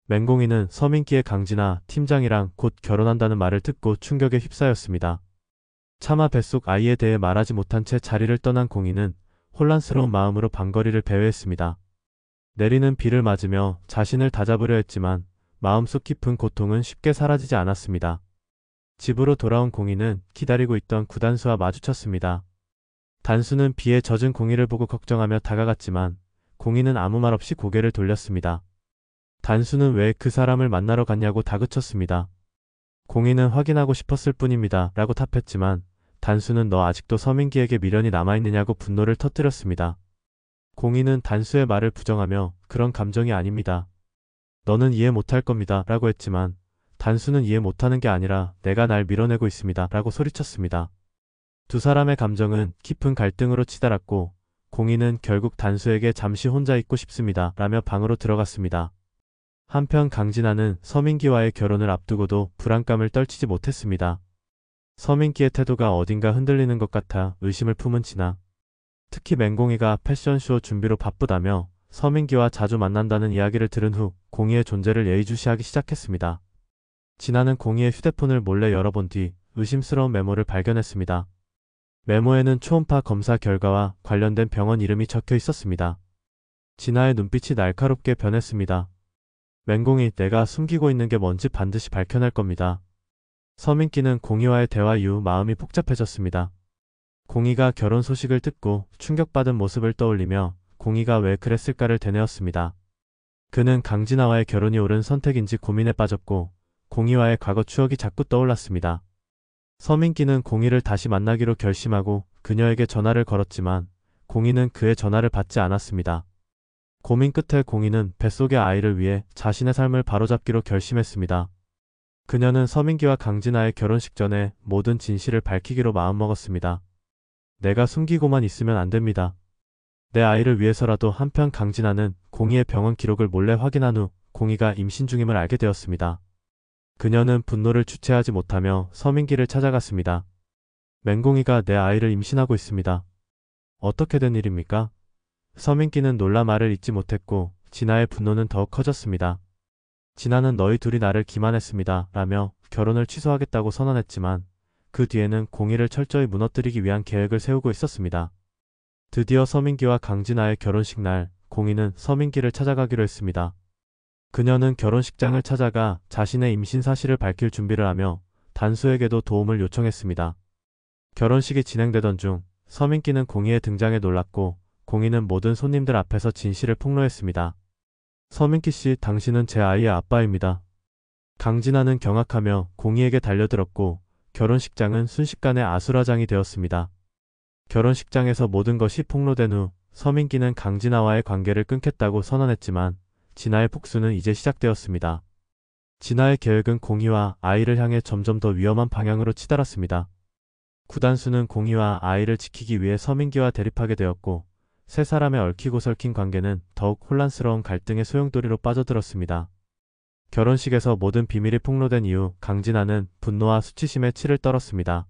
맹공이는 서민기의 강진아 팀장이랑 곧 결혼한다는 말을 듣고 충격에 휩싸였습니다. 차마 뱃속 아이에 대해 말하지 못한 채 자리를 떠난 공이는 혼란스러운 마음으로 방거리를 배회했습니다. 내리는 비를 맞으며 자신을 다잡으려 했지만 마음속 깊은 고통은 쉽게 사라지지 않았습니다. 집으로 돌아온 공이는 기다리고 있던 구단수와 마주쳤습니다. 단수는 비에 젖은 공이를 보고 걱정하며 다가갔지만 공이는 아무 말 없이 고개를 돌렸습니다. 단수는 왜 그 사람을 만나러 갔냐고 다그쳤습니다. 공이는 확인하고 싶었을 뿐입니다 라고 답했지만 단수는 너 아직도 서민기에게 미련이 남아있느냐고 분노를 터뜨렸습니다. 공이는 단수의 말을 부정하며 그런 감정이 아닙니다. 너는 이해 못할 겁니다 라고 했지만 단수는 이해 못하는 게 아니라 내가 날 밀어내고 있습니다 라고 소리쳤습니다. 두 사람의 감정은 깊은 갈등으로 치달았고 공이는 결국 단수에게 잠시 혼자 있고 싶습니다 라며 방으로 들어갔습니다. 한편 강진아는 서민기와의 결혼을 앞두고도 불안감을 떨치지 못했습니다. 서민기의 태도가 어딘가 흔들리는 것 같아 의심을 품은 진아. 특히 맹공이가 패션쇼 준비로 바쁘다며 서민기와 자주 만난다는 이야기를 들은 후 공이의 존재를 예의주시하기 시작했습니다. 진아는 공이의 휴대폰을 몰래 열어본 뒤 의심스러운 메모를 발견했습니다. 메모에는 초음파 검사 결과와 관련된 병원 이름이 적혀 있었습니다. 진아의 눈빛이 날카롭게 변했습니다. 맹공이 내가 숨기고 있는 게 뭔지 반드시 밝혀낼 겁니다. 서민기는 공이와의 대화 이후 마음이 복잡해졌습니다. 공이가 결혼 소식을 듣고 충격받은 모습을 떠올리며 공이가 왜 그랬을까를 되뇌었습니다. 그는 강진아와의 결혼이 옳은 선택인지 고민에 빠졌고 공이와의 과거 추억이 자꾸 떠올랐습니다. 서민기는 공이를 다시 만나기로 결심하고 그녀에게 전화를 걸었지만 공이는 그의 전화를 받지 않았습니다. 고민 끝에 공이는 뱃속의 아이를 위해 자신의 삶을 바로잡기로 결심했습니다. 그녀는 서민기와 강진아의 결혼식 전에 모든 진실을 밝히기로 마음먹었습니다. 내가 숨기고만 있으면 안 됩니다. 내 아이를 위해서라도. 한편 강진아는 공이의 병원 기록을 몰래 확인한 후 공이가 임신 중임을 알게 되었습니다. 그녀는 분노를 주체하지 못하며 서민기를 찾아갔습니다. 맹공이가 내 아이를 임신하고 있습니다. 어떻게 된 일입니까? 서민기는 놀라 말을 잇지 못했고 진아의 분노는 더욱 커졌습니다. 진아는 너희 둘이 나를 기만했습니다 라며 결혼을 취소하겠다고 선언했지만 그 뒤에는 공이를 철저히 무너뜨리기 위한 계획을 세우고 있었습니다. 드디어 서민기와 강진아의 결혼식 날 공이는 서민기를 찾아가기로 했습니다. 그녀는 결혼식장을 찾아가 자신의 임신 사실을 밝힐 준비를 하며 단수에게도 도움을 요청했습니다. 결혼식이 진행되던 중 서민기는 공이의 등장에 놀랐고 공이는 모든 손님들 앞에서 진실을 폭로했습니다. 서민기 씨, 당신은 제 아이의 아빠입니다. 강진아는 경악하며 공이에게 달려들었고 결혼식장은 순식간에 아수라장이 되었습니다. 결혼식장에서 모든 것이 폭로된 후 서민기는 강진아와의 관계를 끊겠다고 선언했지만 진아의 폭수는 이제 시작되었습니다. 진아의 계획은 공이와 아이를 향해 점점 더 위험한 방향으로 치달았습니다. 구단수는 공이와 아이를 지키기 위해 서민기와 대립하게 되었고 세 사람의 얽히고 설킨 관계는 더욱 혼란스러운 갈등의 소용돌이로 빠져들었습니다. 결혼식에서 모든 비밀이 폭로된 이후 강진아는 분노와 수치심에 치를 떨었습니다.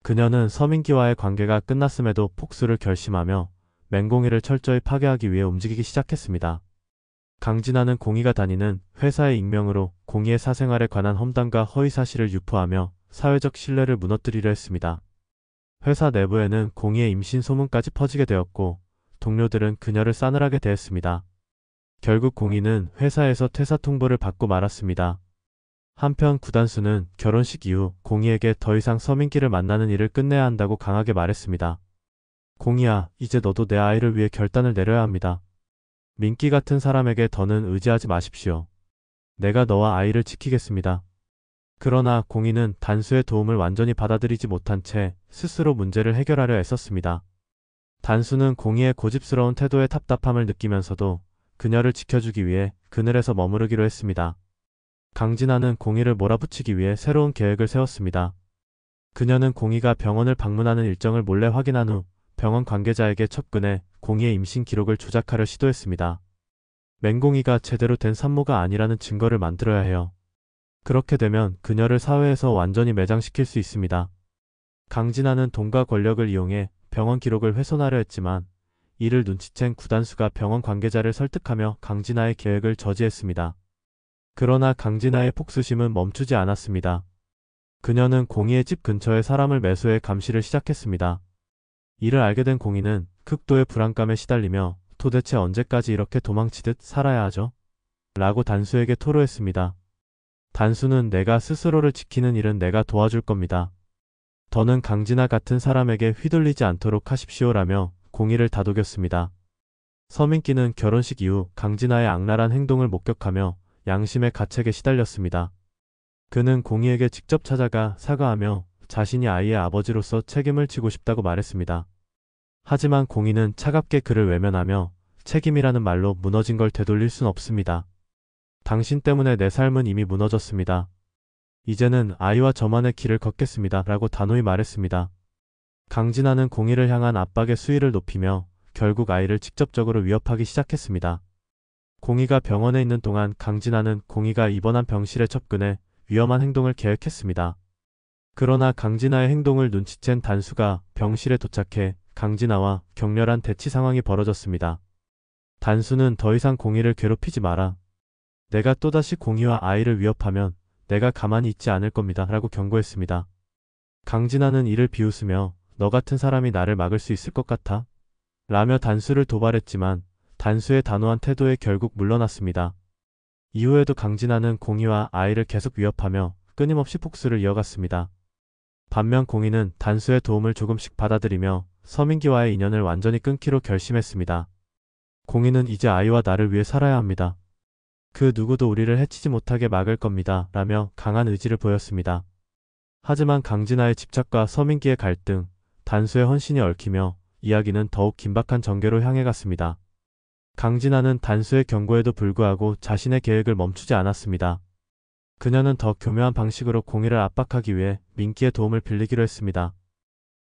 그녀는 서민기와의 관계가 끝났음에도 폭수를 결심하며 맹공이를 철저히 파괴하기 위해 움직이기 시작했습니다. 강진아는 공이가 다니는 회사의 익명으로 공이의 사생활에 관한 험담과 허위사실을 유포하며 사회적 신뢰를 무너뜨리려 했습니다. 회사 내부에는 공이의 임신 소문까지 퍼지게 되었고 동료들은 그녀를 싸늘하게 대했습니다. 결국 공이는 회사에서 퇴사 통보를 받고 말았습니다. 한편 구단수는 결혼식 이후 공이에게 더 이상 서민기를 만나는 일을 끝내야 한다고 강하게 말했습니다. 공이야, 이제 너도 내 아이를 위해 결단을 내려야 합니다. 민기 같은 사람에게 더는 의지하지 마십시오. 내가 너와 아이를 지키겠습니다. 그러나 공이는 단수의 도움을 완전히 받아들이지 못한 채 스스로 문제를 해결하려 애썼습니다. 단수는 공이의 고집스러운 태도에 답답함을 느끼면서도 그녀를 지켜주기 위해 그늘에서 머무르기로 했습니다. 강진아는 공이를 몰아붙이기 위해 새로운 계획을 세웠습니다. 그녀는 공이가 병원을 방문하는 일정을 몰래 확인한 후 병원 관계자에게 첩근해 공이의 임신 기록을 조작하려 시도했습니다. 맹공이가 제대로 된 산모가 아니라는 증거를 만들어야 해요. 그렇게 되면 그녀를 사회에서 완전히 매장시킬 수 있습니다. 강진아는 돈과 권력을 이용해 병원 기록을 훼손하려 했지만 이를 눈치챈 구단수가 병원 관계자를 설득하며 강진아의 계획을 저지했습니다. 그러나 강진아의 폭수심은 멈추지 않았습니다. 그녀는 공희의 집 근처에 사람을 매수해 감시를 시작했습니다. 이를 알게 된 공희는 극도의 불안감에 시달리며 도대체 언제까지 이렇게 도망치듯 살아야 하죠? 라고 단수에게 토로했습니다. 단수는 내가 스스로를 지키는 일은 내가 도와줄 겁니다. 더는 강진아 같은 사람에게 휘둘리지 않도록 하십시오라며 공희를 다독였습니다. 서민기는 결혼식 이후 강진아의 악랄한 행동을 목격하며 양심의 가책에 시달렸습니다. 그는 공희에게 직접 찾아가 사과하며 자신이 아이의 아버지로서 책임을 지고 싶다고 말했습니다. 하지만 공희는 차갑게 그를 외면하며 책임이라는 말로 무너진 걸 되돌릴 순 없습니다. 당신 때문에 내 삶은 이미 무너졌습니다. 이제는 아이와 저만의 길을 걷겠습니다. 라고 단호히 말했습니다. 강진아는 공희를 향한 압박의 수위를 높이며 결국 아이를 직접적으로 위협하기 시작했습니다. 공희가 병원에 있는 동안 강진아는 공희가 입원한 병실에 접근해 위험한 행동을 계획했습니다. 그러나 강진아의 행동을 눈치챈 단수가 병실에 도착해 강진아와 격렬한 대치 상황이 벌어졌습니다. 단수는 더 이상 공희를 괴롭히지 마라. 내가 또다시 공희와 아이를 위협하면 내가 가만히 있지 않을 겁니다. 라고 경고했습니다. 강진아는 이를 비웃으며 너 같은 사람이 나를 막을 수 있을 것 같아? 라며 단수를 도발했지만 단수의 단호한 태도에 결국 물러났습니다. 이후에도 강진아는 공희와 아이를 계속 위협하며 끊임없이 폭수를 이어갔습니다. 반면 공희는 단수의 도움을 조금씩 받아들이며 서민기와의 인연을 완전히 끊기로 결심했습니다. 공희는 이제 아이와 나를 위해 살아야 합니다. 그 누구도 우리를 해치지 못하게 막을 겁니다. 라며 강한 의지를 보였습니다. 하지만 강진아의 집착과 서민기의 갈등, 단수의 헌신이 얽히며 이야기는 더욱 긴박한 전개로 향해 갔습니다. 강진아는 단수의 경고에도 불구하고 자신의 계획을 멈추지 않았습니다. 그녀는 더 교묘한 방식으로 공희를 압박하기 위해 민기의 도움을 빌리기로 했습니다.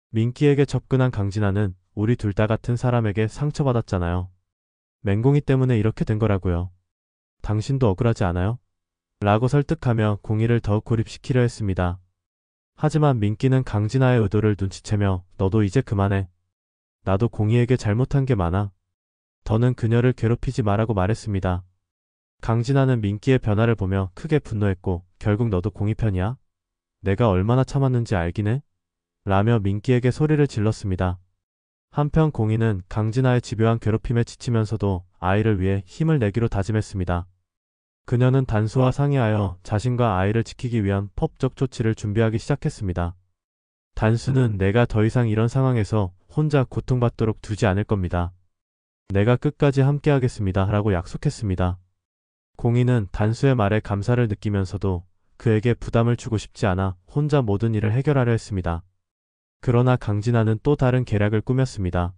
민기에게 접근한 강진아는 우리 둘 다 같은 사람에게 상처받았잖아요. 맹공이 때문에 이렇게 된 거라고요. 당신도 억울하지 않아요? 라고 설득하며 공희를 더욱 고립시키려 했습니다. 하지만 민기는 강진아의 의도를 눈치채며 너도 이제 그만해. 나도 공희에게 잘못한 게 많아. 더는 그녀를 괴롭히지 말라고 말했습니다. 강진아는 민기의 변화를 보며 크게 분노했고 결국 너도 공희 편이야? 내가 얼마나 참았는지 알긴 해? 라며 민기에게 소리를 질렀습니다. 한편 공희는 강진아의 집요한 괴롭힘에 지치면서도 아이를 위해 힘을 내기로 다짐했습니다. 그녀는 단수와 상의하여 자신과 아이를 지키기 위한 법적 조치를 준비하기 시작했습니다. 단수는 내가 더 이상 이런 상황에서 혼자 고통받도록 두지 않을 겁니다. 내가 끝까지 함께하겠습니다. 라고 약속했습니다. 공희는 단수의 말에 감사를 느끼면서도 그에게 부담을 주고 싶지 않아 혼자 모든 일을 해결하려 했습니다. 그러나 강진아는 또 다른 계략을 꾸몄습니다.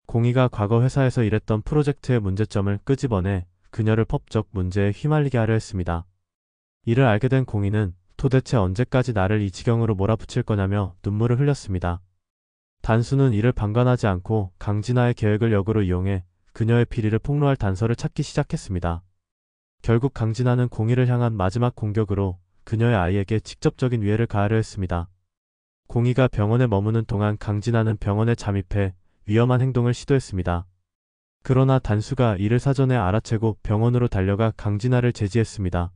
공희가 과거 회사에서 일했던 프로젝트의 문제점을 끄집어내 그녀를 법적 문제에 휘말리게 하려 했습니다. 이를 알게 된 공희는 도대체 언제까지 나를 이 지경으로 몰아붙일 거냐며 눈물을 흘렸습니다. 단수는 이를 방관하지 않고 강진아의 계획을 역으로 이용해 그녀의 비리를 폭로할 단서를 찾기 시작했습니다. 결국 강진아는 공희를 향한 마지막 공격으로 그녀의 아이에게 직접적인 위해를 가하려 했습니다. 공희가 병원에 머무는 동안 강진아는 병원에 잠입해 위험한 행동을 시도했습니다. 그러나 단수가 이를 사전에 알아채고 병원으로 달려가 강진아를 제지했습니다.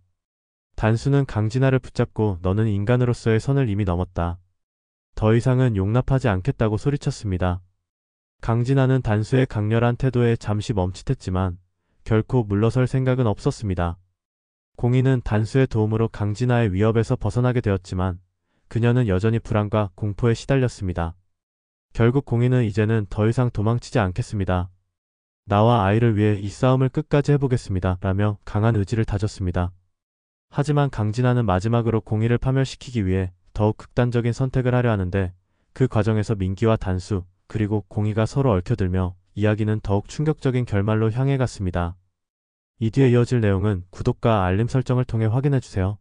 단수는 강진아를 붙잡고 너는 인간으로서의 선을 이미 넘었다. 더 이상은 용납하지 않겠다고 소리쳤습니다. 강진아는 단수의 강렬한 태도에 잠시 멈칫했지만 결코 물러설 생각은 없었습니다. 공희는 단수의 도움으로 강진아의 위협에서 벗어나게 되었지만 그녀는 여전히 불안과 공포에 시달렸습니다. 결국 공희는 이제는 더 이상 도망치지 않겠습니다. 나와 아이를 위해 이 싸움을 끝까지 해보겠습니다. 라며 강한 의지를 다졌습니다. 하지만 강진아는 마지막으로 공희를 파멸시키기 위해 더욱 극단적인 선택을 하려 하는데 그 과정에서 민기와 단수 그리고 공희가 서로 얽혀들며 이야기는 더욱 충격적인 결말로 향해 갔습니다. 이 뒤에 이어질 내용은 구독과 알림 설정을 통해 확인해주세요.